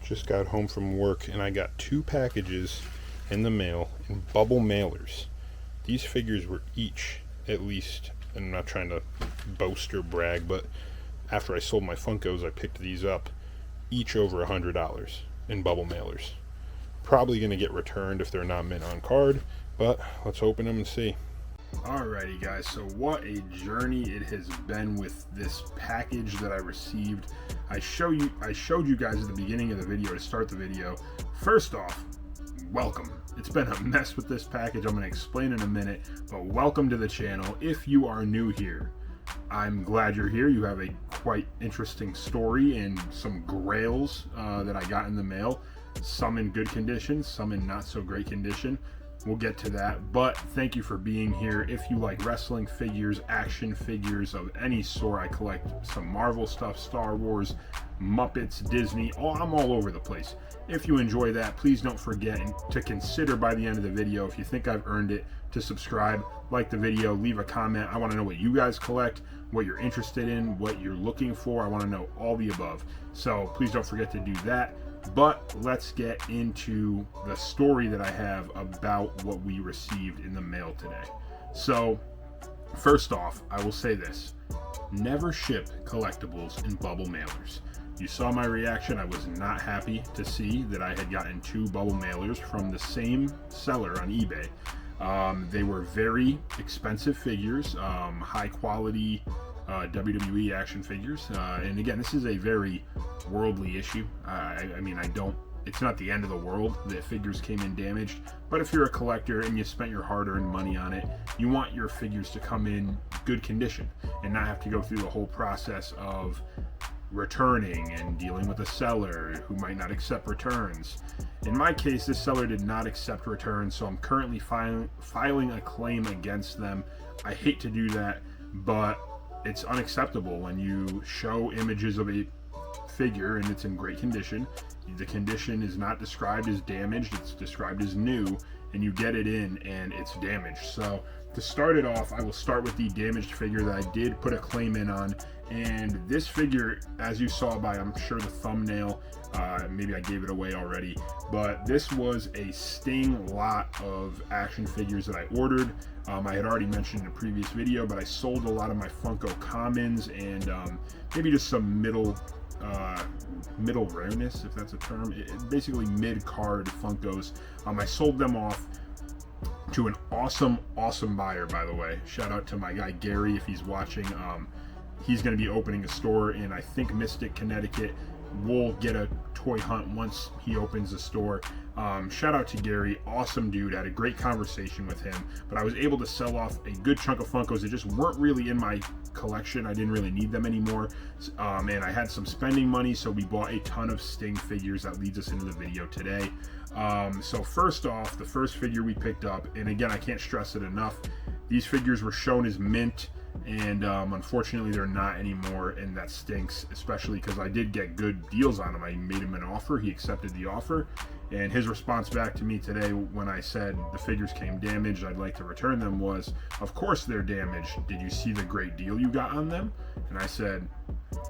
Just got home from work and I got 2 packages in the mail in bubble mailers. These figures were each at least, and I'm not trying to boast or brag, but after I sold my Funkos, I picked these up, each over $100 in bubble mailers. Probably going to get returned if they're not mint on card, but let's open them and see. Alrighty guys, so what a journey it has been with this package that I received. I showed you guys at the beginning of the video to start the video. First off, welcome. It's been a mess with this package. I'm going to explain in a minute, but welcome to the channel. If you are new here, I'm glad you're here. You have a quite interesting story and some grails that I got in the mail. Some in good condition, some in not so great condition. We'll get to that, but thank you for being here. If you like wrestling figures, action figures of any sort, I collect some Marvel stuff, Star Wars, Muppets, Disney, I'm all over the place. If you enjoy that, please don't forget to consider by the end of the video, if you think I've earned it, to subscribe, like the video, leave a comment. I want to know what you guys collect, what you're interested in, what you're looking for. I want to know all the above. So please don't forget to do that. But let's get into the story that I have about what we received in the mail today. So, first off, I will say this. Never ship collectibles in bubble mailers. You saw my reaction. I was not happy to see that I had gotten 2 bubble mailers from the same seller on eBay. They were very expensive figures, high quality WWE action figures, and again, this is a very worldly issue. I mean, it's not the end of the world that figures came in damaged, but if you're a collector and you spent your hard-earned money on it, you want your figures to come in good condition and not have to go through the whole process of returning and dealing with a seller who might not accept returns. In my case, this seller did not accept returns, so I'm currently filing a claim against them. I hate to do that, but it's unacceptable when you show images of a figure and it's in great condition. The condition is not described as damaged, it's described as new, and you get it in and it's damaged. So to start it off, I will start with the damaged figure that I did put a claim in on. And this figure, as you saw by, I'm sure, the thumbnail, maybe I gave it away already, but this was a Sting lot of action figures that I ordered. I had already mentioned in a previous video, but I sold a lot of my Funko Commons and maybe just some middle rareness, if that's a term, basically mid-card Funkos. I sold them off to an awesome buyer, by the way. Shout out to my guy Gary if he's watching. He's going to be opening a store in, I think, Mystic, Connecticut. We'll get a toy hunt once he opens the store. Shout out to Gary, awesome dude. I had a great conversation with him, but I was able to sell off a good chunk of Funkos that just weren't really in my collection. I didn't really need them anymore, and I had some spending money, so we bought a ton of Sting figures. That leads us into the video today. So first off, the first figure we picked up, and again, I can't stress it enough, these figures were shown as mint, and unfortunately they're not anymore, and that stinks, especially because I did get good deals on them. I made him an offer, he accepted the offer, and his response back to me today when I said the figures came damaged, I'd like to return them, was, of course they're damaged, did you see the great deal you got on them? And I said,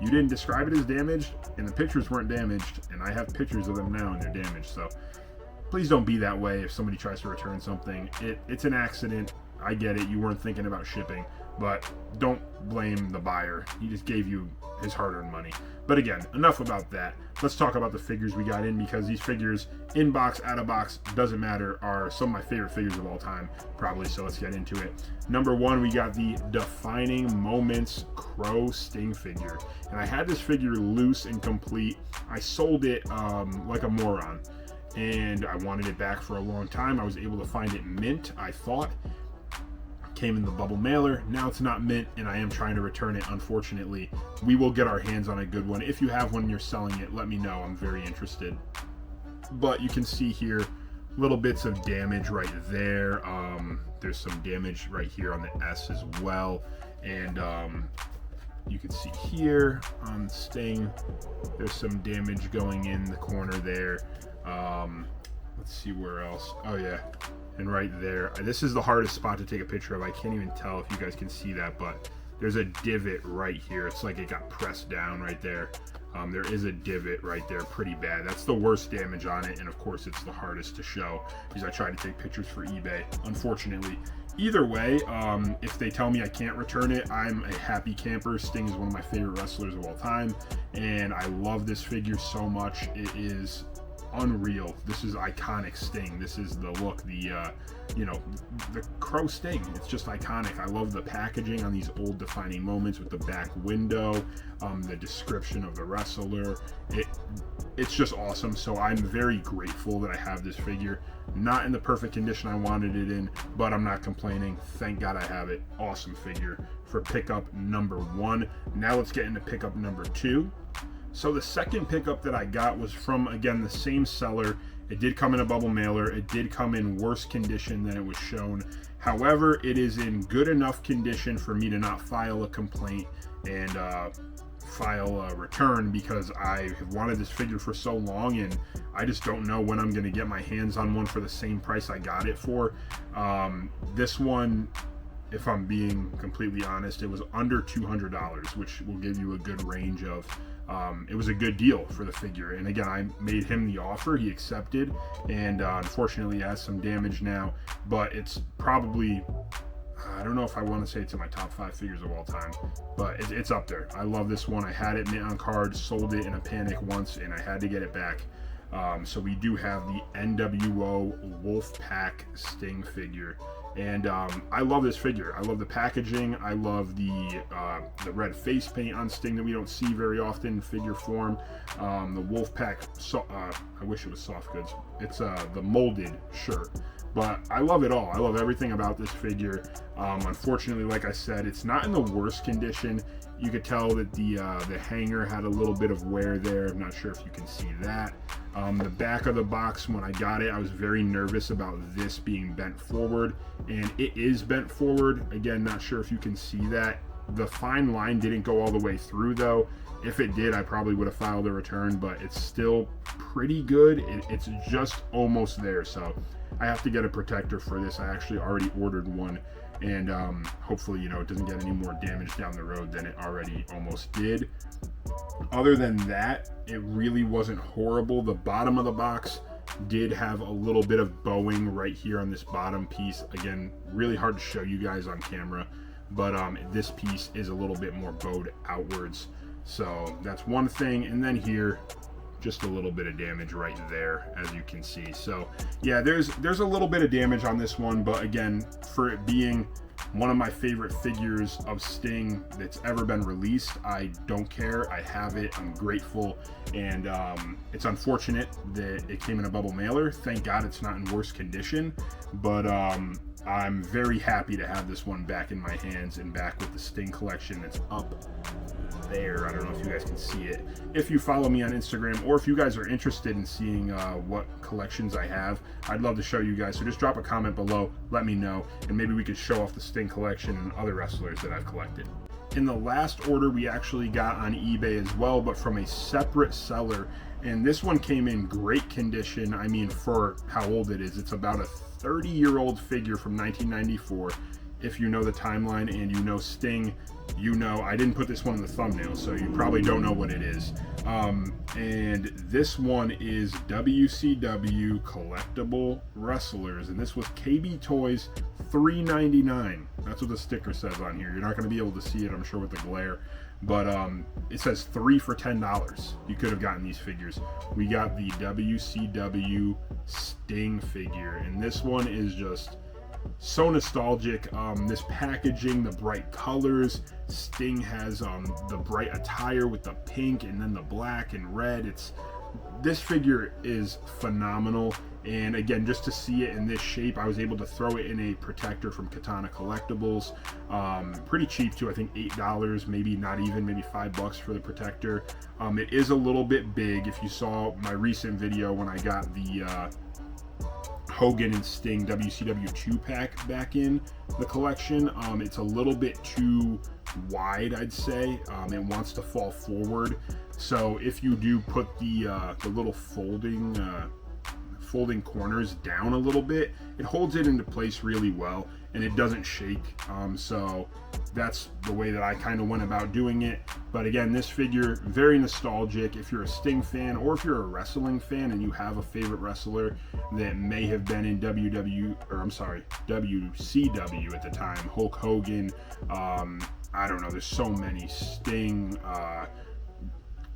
you didn't describe it as damaged, and the pictures weren't damaged, and I have pictures of them now and they're damaged. So please don't be that way if somebody tries to return something. It's an accident, I get it, you weren't thinking about shipping, but don't blame the buyer. He just gave you his hard-earned money. But again, enough about that. Let's talk about the figures we got in, because these figures, in box, out of box, doesn't matter, are some of my favorite figures of all time, probably, so let's get into it. Number 1, we got the Defining Moments Crow Sting figure. And I had this figure loose and complete. I sold it like a moron, and I wanted it back for a long time. I was able to find it mint, I thought. Came in the bubble mailer. Now it's not mint, and I am trying to return it, unfortunately. We will get our hands on a good one. If you have one and you're selling it, let me know. I'm very interested. But you can see here little bits of damage right there. There's some damage right here on the S as well, and you can see here on Sting there's some damage going in the corner there. Let's see where else. Oh yeah, and right there, this is the hardest spot to take a picture of. I can't even tell if you guys can see that, but there's a divot right here. It's like it got pressed down right there. There is a divot right there, pretty bad. That's the worst damage on it, and of course it's the hardest to show because I tried to take pictures for eBay, unfortunately. Either way, if they tell me I can't return it, I'm a happy camper. Sting is one of my favorite wrestlers of all time, and I love this figure so much. It is unreal. This is iconic Sting. This is the look, the you know, the crow Sting. It's just iconic. I love the packaging on these old defining moments with the back window, the description of the wrestler. It's just awesome. So I'm very grateful that I have this figure. Not in the perfect condition I wanted it in, but I'm not complaining. Thank God I have it. Awesome figure for pickup number 1. Now let's get into pickup number 2. So the second pickup that I got was from, again, the same seller. It did come in a bubble mailer. It did come in worse condition than it was shown. However, it is in good enough condition for me to not file a complaint and file a return, because I have wanted this figure for so long and I just don't know when I'm going to get my hands on one for the same price I got it for. This one, if I'm being completely honest, it was under $200, which will give you a good range of, it was a good deal for the figure. And again, I made him the offer, he accepted, and unfortunately it has some damage now, but it's probably, I don't know if I want to say it's in my top 5 figures of all time, but it's up there. I love this one. I had it mint on card, sold it in a panic once, and I had to get it back. So we do have the NWO Wolfpack Sting figure, and I love this figure. I love the packaging. I love the red face paint on Sting that we don't see very often in figure form. The Wolfpack, I wish it was soft goods. It's the molded shirt. But I love it all. I love everything about this figure. Unfortunately, like I said, it's not in the worst condition. You could tell that the hanger had a little bit of wear there. I'm not sure if you can see that. The back of the box, when I got it, I was very nervous about this being bent forward, and it is bent forward. Again, not sure if you can see that. The fine line didn't go all the way through though. If it did, I probably would have filed a return, but it's still pretty good. It's just almost there, so I have to get a protector for this. I actually already ordered one, and hopefully, you know, it doesn't get any more damage down the road than it already almost did. Other than that, it really wasn't horrible. The bottom of the box did have a little bit of bowing right here on this bottom piece. Again, really hard to show you guys on camera, but this piece is a little bit more bowed outwards. So that's one thing. And then here, just a little bit of damage right there, as you can see. So yeah, there's a little bit of damage on this one, but again, for it being one of my favorite figures of Sting that's ever been released, I don't care. I have it. I'm grateful, and it's unfortunate that it came in a bubble mailer. Thank God it's not in worse condition, but I'm very happy to have this one back in my hands and back with the Sting collection. It's up there. I don't know if you guys can see it. If you follow me on Instagram, or if you guys are interested in seeing what collections I have, I'd love to show you guys. So just drop a comment below, let me know, and maybe we could show off the Sting collection and other wrestlers that I've collected. In the last order, we actually got on eBay as well, but from a separate seller, and this one came in great condition. I mean, for how old it is, it's about a 30-year-old figure from 1994. If you know the timeline and you know Sting, you know I didn't put this one in the thumbnail, so you probably don't know what it is. And this one is WCW Collectible Wrestlers, and this was KB Toys $3.99. That's what the sticker says on here. You're not going to be able to see it, I'm sure, with the glare, but it says 3 for $10. You could have gotten these figures. We got the WCW Sting figure, and this one is just so nostalgic. This packaging, the bright colors. Sting has the bright attire with the pink and then the black and red. This figure is phenomenal, and again, just to see it in this shape, I was able to throw it in a protector from Katana Collectibles. Pretty cheap too, I think $8, maybe not even, maybe $5 for the protector. It is a little bit big. If you saw my recent video when I got the Hogan and Sting WCW 2-pack back in the collection, it's a little bit too wide, I'd say. It wants to fall forward, so if you do put the little folding corners down a little bit, it holds it into place really well. and it doesn't shake. So that's the way that I kind of went about doing it. But again, this figure, very nostalgic. If you're a Sting fan, or if you're a wrestling fan and you have a favorite wrestler that may have been in WCW at the time, Hulk Hogan, I don't know, there's so many, Sting,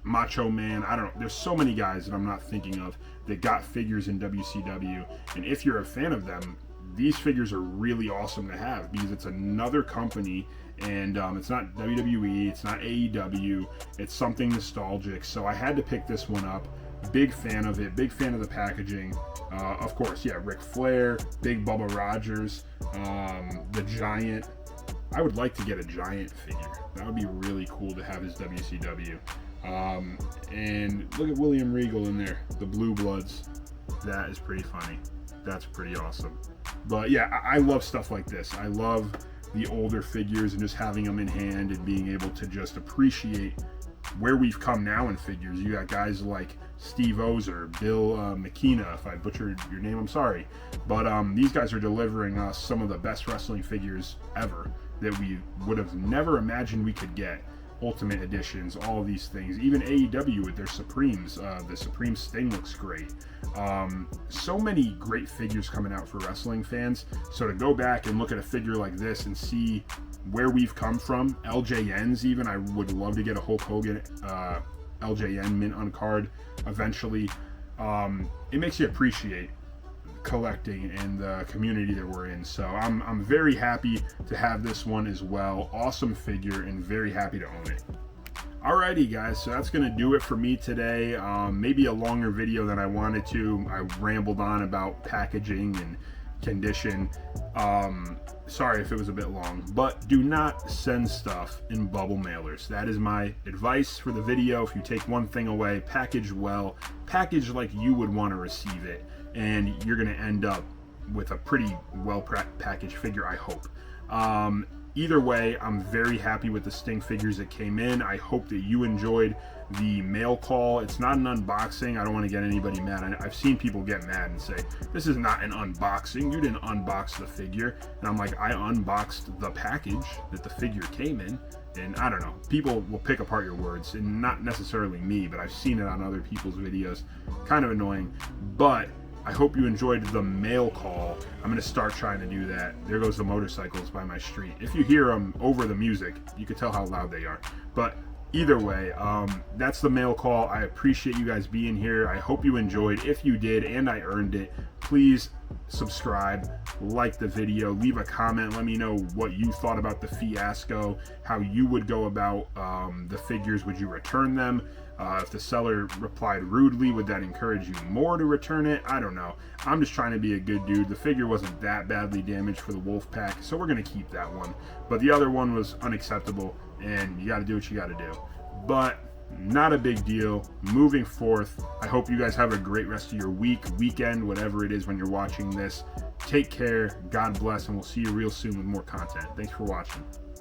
Macho Man, I don't know, there's so many guys that I'm not thinking of that got figures in WCW. And if you're a fan of them, these figures are really awesome to have, because it's another company, and it's not WWE, it's not AEW, it's something nostalgic. So I had to pick this one up. Big fan of it, big fan of the packaging. Of course, yeah, Ric Flair, Big Bubba Rogers, the Giant. I would like to get a Giant figure. That would be really cool to have as WCW. And look at William Regal in there, the Blue Bloods. That is pretty funny. That's pretty awesome. But yeah, I love stuff like this. I love the older figures and just having them in hand and being able to just appreciate where we've come now in figures. You got guys like Steve Ozer, Bill McKenna. If I butchered your name, I'm sorry. But these guys are delivering us some of the best wrestling figures ever that we would have never imagined we could get. Ultimate editions, all of these things. Even AEW with their Supremes. The Supreme Sting looks great. So many great figures coming out for wrestling fans. So to go back and look at a figure like this and see where we've come from, LJNs even, I would love to get a Hulk Hogan LJN mint on card eventually. It makes you appreciate collecting and the community that we're in. So I'm very happy to have this one as well. Awesome figure, and very happy to own it. Alrighty guys, so that's gonna do it for me today. Maybe a longer video than I wanted to. I rambled on about packaging and condition. Sorry if it was a bit long, but do not send stuff in bubble mailers. That is my advice for the video. If you take one thing away, package well, package like you would want to receive it, and you're going to end up with a pretty well packaged figure, I hope. Either way, I'm very happy with the Sting figures that came in. I hope that you enjoyed the mail call. It's not an unboxing. I don't want to get anybody mad. I've seen people get mad and say, this is not an unboxing. You didn't unbox the figure. And I'm like, I unboxed the package that the figure came in. And I don't know, people will pick apart your words, and not necessarily me, but I've seen it on other people's videos. Kind of annoying, but I hope you enjoyed the mail call. I'm going to start trying to do that. There goes the motorcycles by my street. If you hear them over the music, you can tell how loud they are. But either way, that's the mail call. I appreciate you guys being here. I hope you enjoyed. If you did, and I earned it, please subscribe, like the video, leave a comment. Let me know what you thought about the fiasco, how you would go about the figures. Would you return them? If the seller replied rudely, would that encourage you more to return it? I don't know. I'm just trying to be a good dude. The figure wasn't that badly damaged for the Wolfpack, so we're going to keep that one. But the other one was unacceptable, and you got to do what you got to do. But not a big deal. Moving forth, I hope you guys have a great rest of your week, weekend, whatever it is when you're watching this. Take care, God bless, and we'll see you real soon with more content. Thanks for watching.